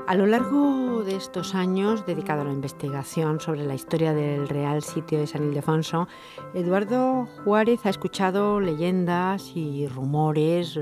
A lo largo de estos años dedicado a la investigación sobre la historia del Real Sitio de San Ildefonso, Eduardo Juárez ha escuchado leyendas y rumores,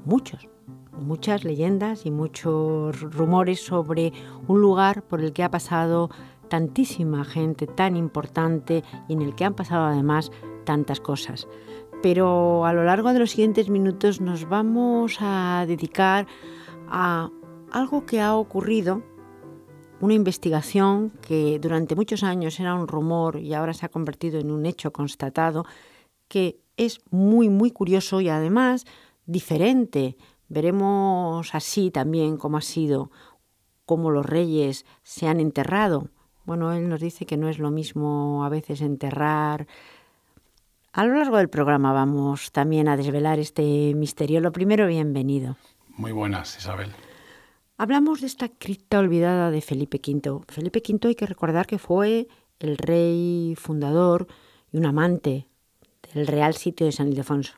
muchas leyendas y muchos rumores sobre un lugar por el que ha pasado tantísima gente tan importante y en el que han pasado además tantas cosas. Pero a lo largo de los siguientes minutos nos vamos a dedicar a algo que ha ocurrido, una investigación que durante muchos años era un rumor y ahora se ha convertido en un hecho constatado, que es muy, muy curioso y además diferente. Veremos así también cómo ha sido, cómo los reyes se han enterrado. Bueno, él nos dice que no es lo mismo a veces enterrar. A lo largo del programa vamos también a desvelar este misterio. Lo primero, bienvenido. Muy buenas, Isabel. Hablamos de esta cripta olvidada de Felipe V. Felipe V hay que recordar que fue el rey fundador y un amante del Real Sitio de San Ildefonso.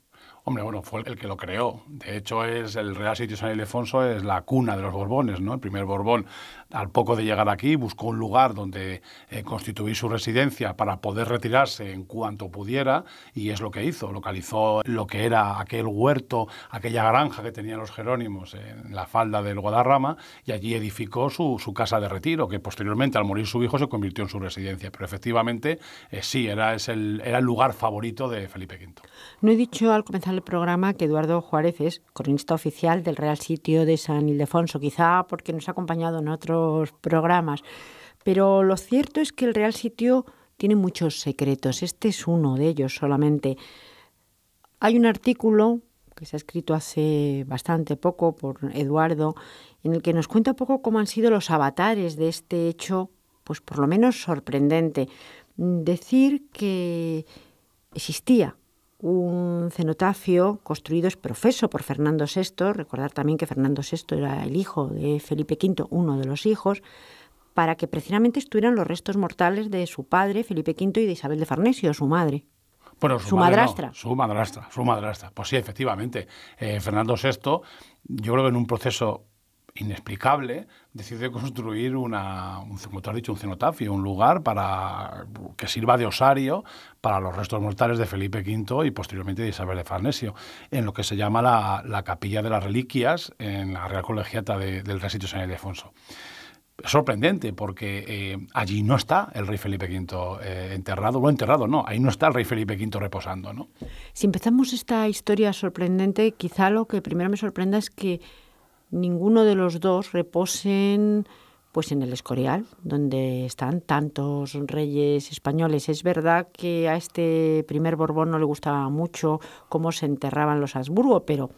Hombre, bueno, fue el que lo creó. De hecho, el Real Sitio de San Ildefonso es la cuna de los Borbones, ¿no? El primer Borbón, al poco de llegar aquí, buscó un lugar donde constituir su residencia para poder retirarse en cuanto pudiera, y es lo que hizo. Localizó lo que era aquel huerto, aquella granja que tenían los Jerónimos en la falda del Guadarrama, y allí edificó su casa de retiro, que posteriormente, al morir su hijo, se convirtió en su residencia. Pero efectivamente, sí, era el lugar favorito de Felipe V. No he dicho al comenzar el programa que Eduardo Juárez es cronista oficial del Real Sitio de San Ildefonso, quizá porque nos ha acompañado en otros programas, pero lo cierto es que el Real Sitio tiene muchos secretos. Este es uno de ellos solamente. Hay un artículo que se ha escrito hace bastante poco por Eduardo, en el que nos cuenta un poco cómo han sido los avatares de este hecho, pues por lo menos sorprendente. Decir que existía un cenotafio construido es profeso por Fernando VI, recordar también que Fernando VI era el hijo de Felipe V, uno de los hijos, para que precisamente estuvieran los restos mortales de su padre, Felipe V, y de Isabel de Farnesio, su madre. Bueno, su madrastra. No, su madrastra. Pues sí, efectivamente. Fernando VI, yo creo que en un proceso inexplicable, decide construir como tú has dicho, un cenotafio, un lugar para que sirva de osario para los restos mortales de Felipe V y posteriormente de Isabel de Farnesio, en lo que se llama la Capilla de las Reliquias en la Real Colegiata del Real Sitio de San Ildefonso. Es sorprendente porque allí no está el rey Felipe V enterrado, no, ahí no está el rey Felipe V reposando, ¿no? Si empezamos esta historia sorprendente, quizá lo que primero me sorprenda es que ninguno de los dos reposen pues en el Escorial, donde están tantos reyes españoles. Es verdad que a este primer Borbón no le gustaba mucho cómo se enterraban los Habsburgo, pero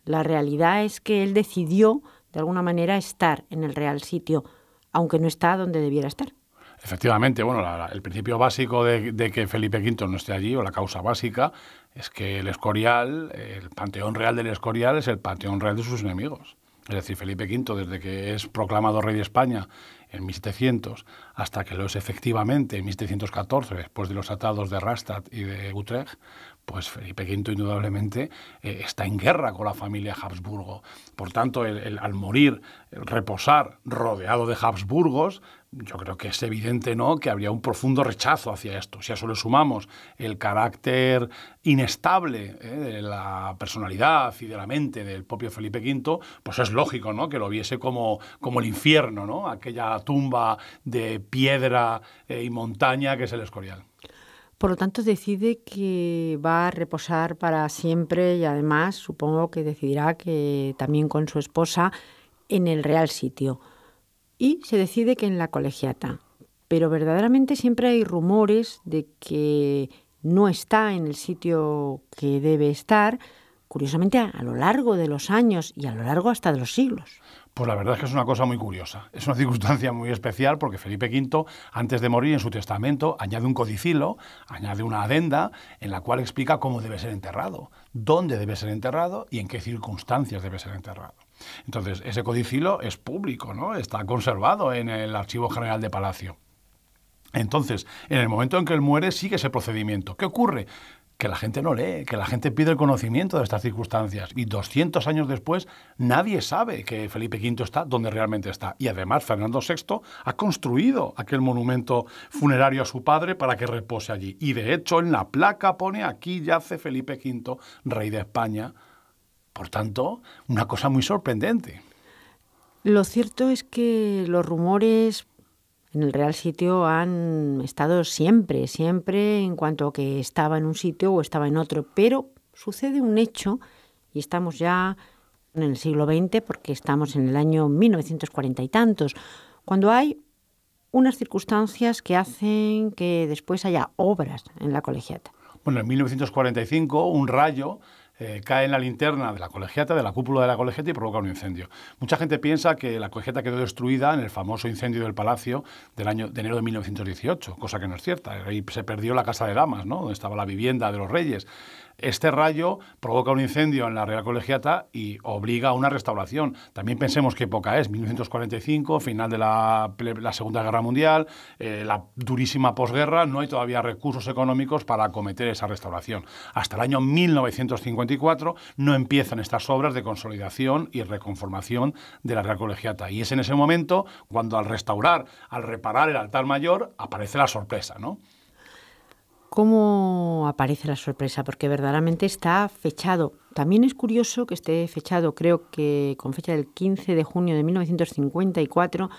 la realidad es que él decidió, de alguna manera, estar en el Real Sitio, aunque no está donde debiera estar. Efectivamente, bueno, el principio básico de que Felipe V no esté allí, o la causa básica, es que el Escorial, el panteón real del Escorial, es el panteón real de sus enemigos. Es decir, Felipe V, desde que es proclamado rey de España en 1700 hasta que lo es efectivamente en 1714, después de los tratados de Rastatt y de Utrecht, pues Felipe V indudablemente está en guerra con la familia Habsburgo. Por tanto, al morir, reposar rodeado de Habsburgos, yo creo que es evidente, ¿no?, que habría un profundo rechazo hacia esto. Si a eso le sumamos el carácter inestable de la personalidad y de la mente del propio Felipe V, pues es lógico, ¿no?, que lo viese como el infierno, ¿no?, aquella tumba de piedra y montaña que es el Escorial. Por lo tanto, decide que va a reposar para siempre y además supongo que decidirá que también con su esposa en el Real Sitio. Y se decide que en la Colegiata. Pero verdaderamente siempre hay rumores de que no está en el sitio que debe estar, curiosamente a lo largo de los años y a lo largo hasta de los siglos. Pues la verdad es que es una cosa muy curiosa. Es una circunstancia muy especial porque Felipe V, antes de morir, en su testamento, añade un codicilo, añade una adenda en la cual explica cómo debe ser enterrado, dónde debe ser enterrado y en qué circunstancias debe ser enterrado. Entonces, ese codicilo es público, ¿no? Está conservado en el Archivo General de Palacio. Entonces, en el momento en que él muere, sigue ese procedimiento. ¿Qué ocurre? que la gente no lee, que la gente pide el conocimiento de estas circunstancias. Y 200 años después, nadie sabe que Felipe V está donde realmente está. Y además, Fernando VI ha construido aquel monumento funerario a su padre para que repose allí. Y de hecho, en la placa pone: aquí yace Felipe V, rey de España. Por tanto, una cosa muy sorprendente. Lo cierto es que los rumores en el Real Sitio han estado siempre en cuanto a que estaba en un sitio o estaba en otro, pero sucede un hecho, y estamos ya en el siglo XX, porque estamos en el año 1940 y tantos, cuando hay unas circunstancias que hacen que después haya obras en la Colegiata. Bueno, en 1945 un rayo cae en la linterna de la colegiata, de la cúpula de la colegiata, y provoca un incendio. Mucha gente piensa que la colegiata quedó destruida en el famoso incendio del Palacio de enero de 1918, cosa que no es cierta. Ahí se perdió la Casa de Damas, ¿no?, donde estaba la vivienda de los reyes. Este rayo provoca un incendio en la Real Colegiata y obliga a una restauración. También pensemos qué época es: 1945, final de la Segunda Guerra Mundial, la durísima posguerra. No hay todavía recursos económicos para acometer esa restauración. Hasta el año 1954 no empiezan estas obras de consolidación y reconformación de la Real Colegiata. Y es en ese momento cuando, al restaurar, al reparar el altar mayor, aparece la sorpresa, ¿no? ¿Cómo aparece la sorpresa? Porque verdaderamente está fechado. También es curioso que esté fechado, creo que con fecha del 15 de junio de 1954,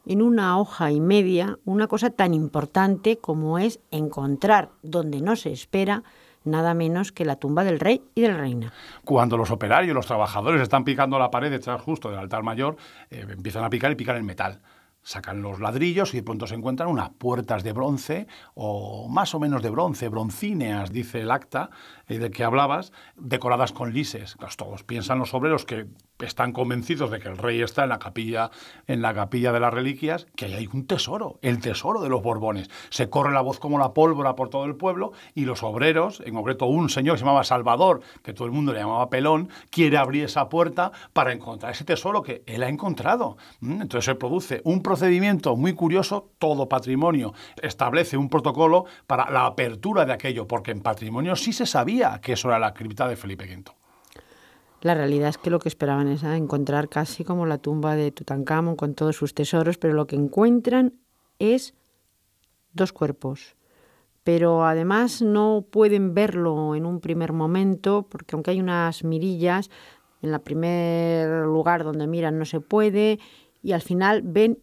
en una hoja y media, una cosa tan importante como es encontrar donde no se espera nada menos que la tumba del rey y de la reina. Cuando los operarios, los trabajadores, están picando la pared detrás justo del altar mayor, empiezan a picar y pican el metal. Sacan los ladrillos y de pronto se encuentran unas puertas de bronce, o más o menos de bronce, broncíneas, dice el acta del que hablabas, decoradas con lises. Pues todos piensan, los obreros que están convencidos de que el rey está en la capilla de las reliquias, que ahí hay un tesoro, el tesoro de los Borbones. Se corre la voz como la pólvora por todo el pueblo, y los obreros, en concreto un señor que se llamaba Salvador, que todo el mundo le llamaba Pelón, quiere abrir esa puerta para encontrar ese tesoro que él ha encontrado. Entonces se produce un procedimiento muy curioso. Todo patrimonio establece un protocolo para la apertura de aquello, porque en patrimonio sí se sabía que eso era la cripta de Felipe V. La realidad es que lo que esperaban es encontrar casi como la tumba de Tutankamón con todos sus tesoros, pero lo que encuentran es 2 cuerpos. Pero además no pueden verlo en un primer momento, porque aunque hay unas mirillas, en el primer lugar donde miran no se puede, y al final ven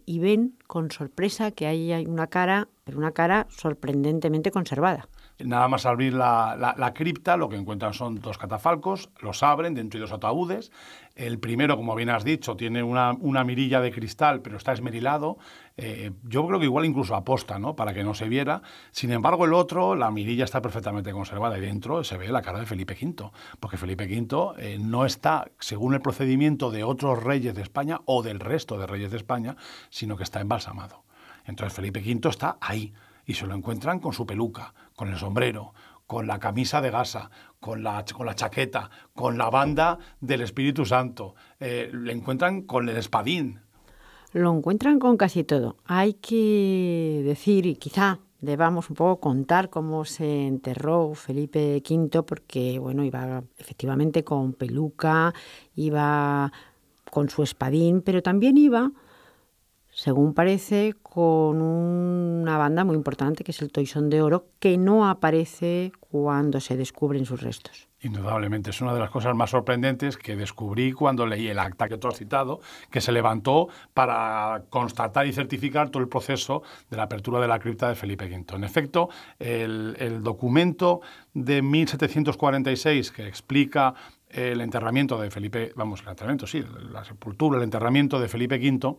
con sorpresa que ahí hay una cara, pero una cara sorprendentemente conservada. Nada más abrir la cripta, lo que encuentran son 2 catafalcos, los abren, dentro hay 2 ataúdes. El primero, como bien has dicho, tiene una mirilla de cristal, pero está esmerilado. Yo creo que igual incluso aposta, ¿no?, para que no se viera. Sin embargo, el otro, la mirilla está perfectamente conservada, y dentro se ve la cara de Felipe V, porque Felipe V no está, según el procedimiento de otros reyes de España o del resto de reyes de España, sino que está embalsamado. Entonces Felipe V está ahí, y se lo encuentran con su peluca, con el sombrero, con la camisa de gasa, con la chaqueta, con la banda del Espíritu Santo. Le encuentran con el espadín. Lo encuentran con casi todo. Hay que decir, y quizá debamos un poco contar cómo se enterró Felipe V, porque bueno, iba efectivamente con peluca, iba con su espadín, pero también iba, según parece, con una banda muy importante, que es el toisón de oro, que no aparece cuando se descubren sus restos. Indudablemente, es una de las cosas más sorprendentes que descubrí cuando leí el acta que tú has citado, que se levantó para constatar y certificar todo el proceso de la apertura de la cripta de Felipe V. En efecto, el documento de 1746 que explica el enterramiento de Felipe, la sepultura, el enterramiento de Felipe V,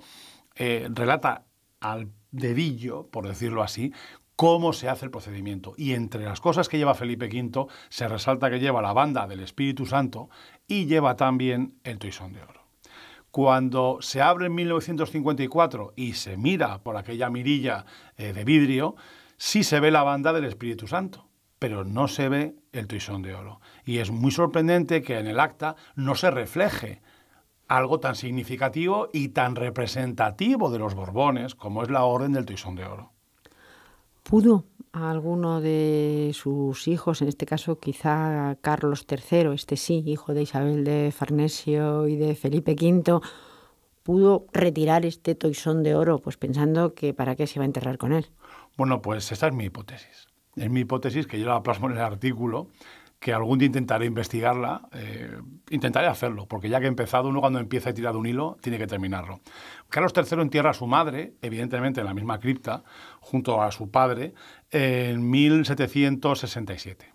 relata al dedillo, por decirlo así, cómo se hace el procedimiento. Y entre las cosas que lleva Felipe V se resalta que lleva la banda del Espíritu Santo y lleva también el toisón de oro. Cuando se abre en 1954 y se mira por aquella mirilla de vidrio, sí se ve la banda del Espíritu Santo, pero no se ve el toisón de oro. Y es muy sorprendente que en el acta no se refleje algo tan significativo y tan representativo de los Borbones como es la Orden del Toisón de Oro. Pudo a alguno de sus hijos, en este caso quizá Carlos III, este sí, hijo de Isabel de Farnesio y de Felipe V, pudo retirar este toisón de oro, pues pensando que para qué se iba a enterrar con él? Bueno, pues esa es mi hipótesis. Es mi hipótesis que yo la plasmo en el artículo, que algún día intentaré investigarla, intentaré hacerlo, porque ya que he empezado, uno cuando empieza a tirar un hilo, tiene que terminarlo. Carlos III entierra a su madre, evidentemente en la misma cripta, junto a su padre, en 1767.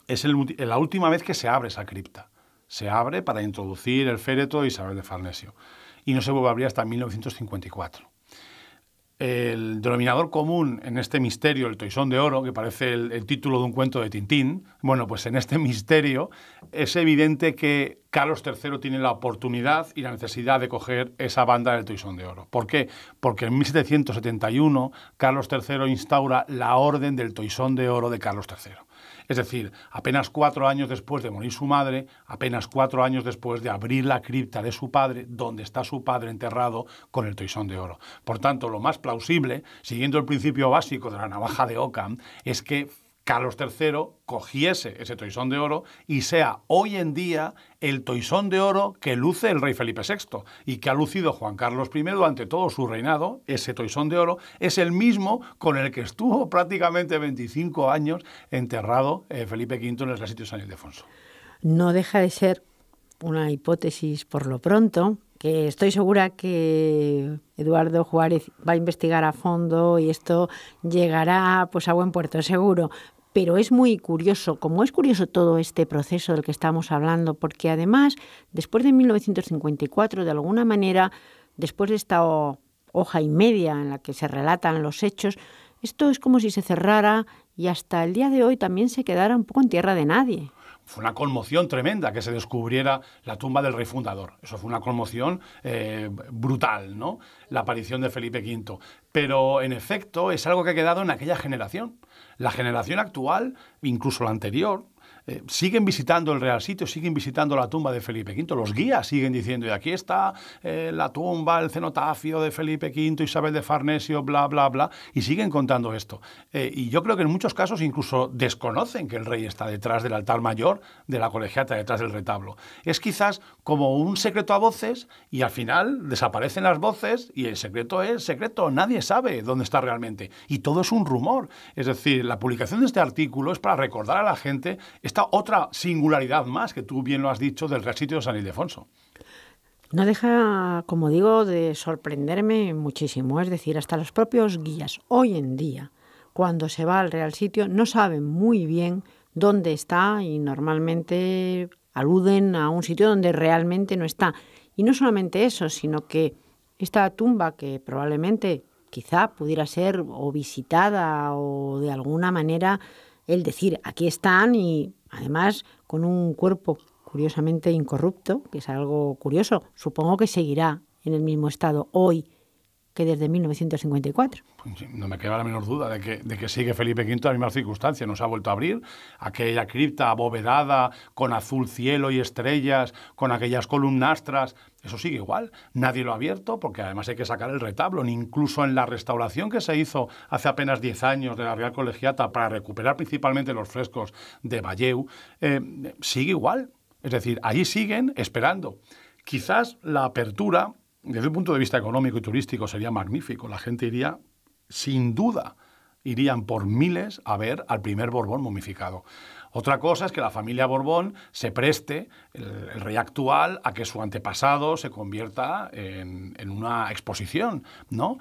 Es la última vez que se abre esa cripta. Se abre para introducir el féretro de Isabel de Farnesio. Y no se vuelve a abrir hasta 1954. El denominador común en este misterio, el toisón de oro, que parece el título de un cuento de Tintín, bueno, pues en este misterio es evidente que Carlos III tiene la oportunidad y la necesidad de coger esa banda del toisón de oro. ¿Por qué? Porque en 1771 Carlos III instaura la Orden del Toisón de Oro de Carlos III. Es decir, apenas 4 años después de morir su madre, apenas 4 años después de abrir la cripta de su padre, donde está su padre enterrado con el toisón de oro. Por tanto, lo más plausible, siguiendo el principio básico de la navaja de Ockham, es que Carlos III cogiese ese toisón de oro y sea hoy en día el toisón de oro que luce el rey Felipe VI y que ha lucido Juan Carlos I durante todo su reinado. Ese toisón de oro es el mismo con el que estuvo prácticamente 25 años enterrado Felipe V en el sitio de San Ildefonso. No deja de ser una hipótesis por lo pronto, que estoy segura que Eduardo Juárez va a investigar a fondo y esto llegará pues a buen puerto, seguro. Pero es muy curioso, como es curioso todo este proceso del que estamos hablando, porque además, después de 1954, de alguna manera, después de esta hoja y media en la que se relatan los hechos, esto es como si se cerrara y hasta el día de hoy también se quedara un poco en tierra de nadie. Fue una conmoción tremenda que se descubriera la tumba del rey fundador. Eso fue una conmoción brutal, ¿no? La aparición de Felipe V. Pero, en efecto, es algo que ha quedado en aquella generación. La generación actual, incluso la anterior, siguen visitando el Real Sitio, siguen visitando la tumba de Felipe V. Los guías siguen diciendo, y aquí está la tumba, el cenotafio de Felipe V, Isabel de Farnesio, bla, bla, bla, y siguen contando esto. Y yo creo que en muchos casos incluso desconocen que el rey está detrás del altar mayor de la colegiata, detrás del retablo. Es quizás como un secreto a voces y al final desaparecen las voces y el secreto es secreto, nadie sabe dónde está realmente. Y todo es un rumor. Es decir, la publicación de este artículo es para recordar a la gente esta otra singularidad más que tú bien lo has dicho del Real Sitio de San Ildefonso. No deja, como digo, de sorprenderme muchísimo. Es decir, hasta los propios guías hoy en día, cuando se va al Real Sitio, no saben muy bien dónde está y normalmente aluden a un sitio donde realmente no está. Y no solamente eso, sino que esta tumba que probablemente quizá pudiera ser o visitada o de alguna manera el decir, aquí están y además con un cuerpo curiosamente incorrupto, que es algo curioso. Supongo que seguirá en el mismo estado hoy que desde 1954. No me queda la menor duda de que sigue Felipe V en las mismas circunstancias. Nos ha vuelto a abrir aquella cripta abovedada con azul cielo y estrellas, con aquellas columnastras. Eso sigue igual. Nadie lo ha abierto porque además hay que sacar el retablo. Ni incluso en la restauración que se hizo hace apenas 10 años de la Real Colegiata para recuperar principalmente los frescos de Valleu, sigue igual. Es decir, allí siguen esperando. Quizás la apertura, desde un punto de vista económico y turístico, sería magnífico. La gente iría, sin duda, irían por miles a ver al primer Borbón momificado. Otra cosa es que la familia Borbón se preste, el rey actual, a que su antepasado se convierta en una exposición, ¿no?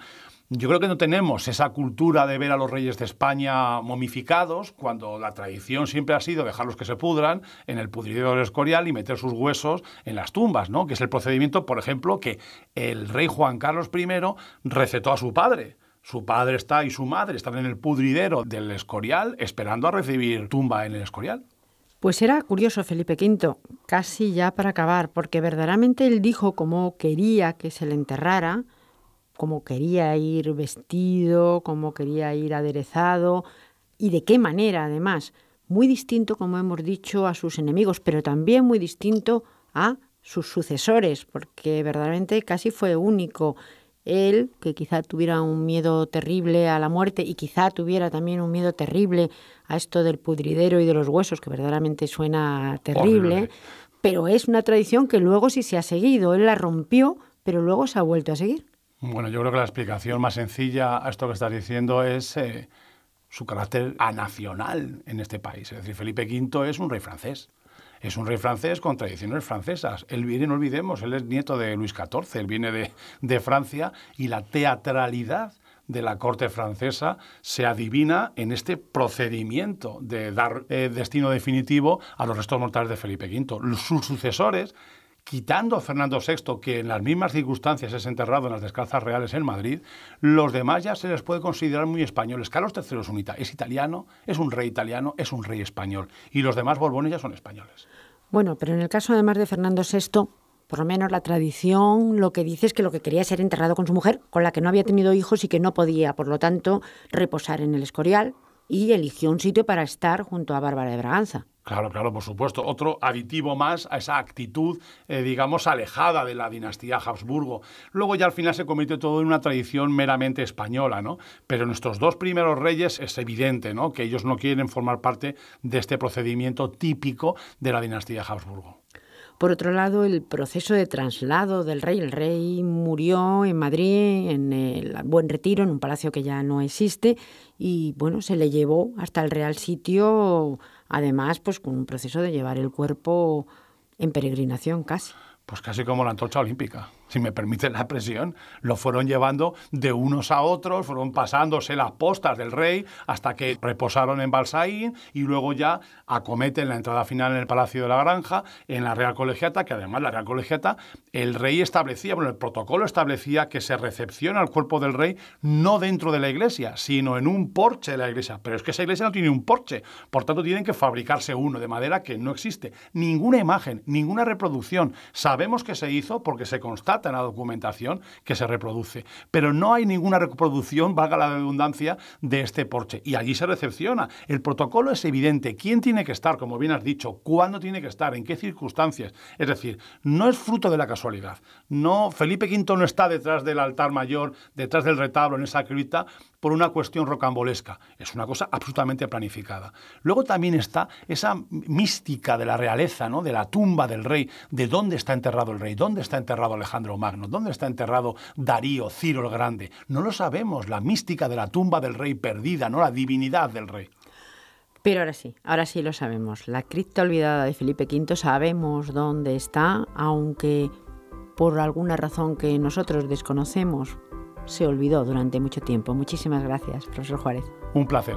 Yo creo que no tenemos esa cultura de ver a los reyes de España momificados, cuando la tradición siempre ha sido dejarlos que se pudran en el pudridero del Escorial y meter sus huesos en las tumbas, ¿no? Que es el procedimiento, por ejemplo, que el rey Juan Carlos I recetó a su padre. Su padre y su madre están en el pudridero del Escorial esperando a recibir tumba en el Escorial. Pues era curioso Felipe V, casi ya para acabar, porque verdaderamente él dijo cómo quería que se le enterrara, cómo quería ir vestido, cómo quería ir aderezado y de qué manera, además. Muy distinto, como hemos dicho, a sus enemigos, pero también muy distinto a sus sucesores, porque verdaderamente casi fue único él, que quizá tuviera un miedo terrible a la muerte y quizá tuviera también un miedo terrible a esto del pudridero y de los huesos, que verdaderamente suena terrible, Horrible. pero es una tradición que luego sí se ha seguido. Él la rompió, pero luego se ha vuelto a seguir. Bueno, yo creo que la explicación más sencilla a esto que estás diciendo es su carácter anacional en este país. Es decir, Felipe V es un rey francés. Es un rey francés con tradiciones francesas. Él viene, no olvidemos, él es nieto de Luis XIV, él viene de Francia, y la teatralidad de la corte francesa se adivina en este procedimiento de dar destino definitivo a los restos mortales de Felipe V. Sus sucesores, quitando a Fernando VI, que en las mismas circunstancias es enterrado en las Descalzas Reales en Madrid, los demás ya se les puede considerar muy españoles. Carlos III es italiano, es un rey italiano, es un rey español, y los demás Borbones ya son españoles. Bueno, pero en el caso además de Fernando VI, por lo menos la tradición lo que dice es que lo que quería es ser enterrado con su mujer, con la que no había tenido hijos y que no podía, por lo tanto, reposar en el Escorial, y eligió un sitio para estar junto a Bárbara de Braganza. Claro, claro, por supuesto. Otro aditivo más a esa actitud, digamos, alejada de la dinastía Habsburgo. Luego ya al final se convirtió todo en una tradición meramente española, ¿no? Pero nuestros dos primeros reyes es evidente, ¿no?, que ellos no quieren formar parte de este procedimiento típico de la dinastía Habsburgo. Por otro lado, el proceso de traslado del rey. El rey murió en Madrid, en el Buen Retiro, en un palacio que ya no existe, y bueno, se le llevó hasta el Real Sitio, además, pues con un proceso de llevar el cuerpo en peregrinación casi. Pues casi como la antorcha olímpica, si me permite la expresión. Lo fueron llevando de unos a otros, fueron pasándose las postas del rey hasta que reposaron en Balsaín y luego ya acometen la entrada final en el Palacio de la Granja, en la Real Colegiata, que además la Real Colegiata, el rey establecía, bueno, el protocolo establecía que se recepciona el cuerpo del rey no dentro de la iglesia, sino en un porche de la iglesia. Pero es que esa iglesia no tiene un porche, por tanto tienen que fabricarse uno, de madera que no existe. Ninguna imagen, ninguna reproducción. Sabemos que se hizo porque se constata en la documentación que se reproduce, pero no hay ninguna reproducción, valga la redundancia, de este porche. Y allí se recepciona. El protocolo es evidente. ¿Quién tiene que estar, como bien has dicho? ¿Cuándo tiene que estar? ¿En qué circunstancias? Es decir, no es fruto de la casualidad. No, Felipe V no está detrás del altar mayor, detrás del retablo, en esa cripta, por una cuestión rocambolesca. Es una cosa absolutamente planificada. Luego también está esa mística de la realeza, ¿no?, de la tumba del rey, de dónde está enterrado el rey, dónde está enterrado Alejandro Magno, dónde está enterrado Darío, Ciro el Grande. No lo sabemos, la mística de la tumba del rey perdida, no la divinidad del rey. Pero ahora sí lo sabemos. La cripta olvidada de Felipe V sabemos dónde está, aunque por alguna razón que nosotros desconocemos, se olvidó durante mucho tiempo. Muchísimas gracias, profesor Juárez. Un placer.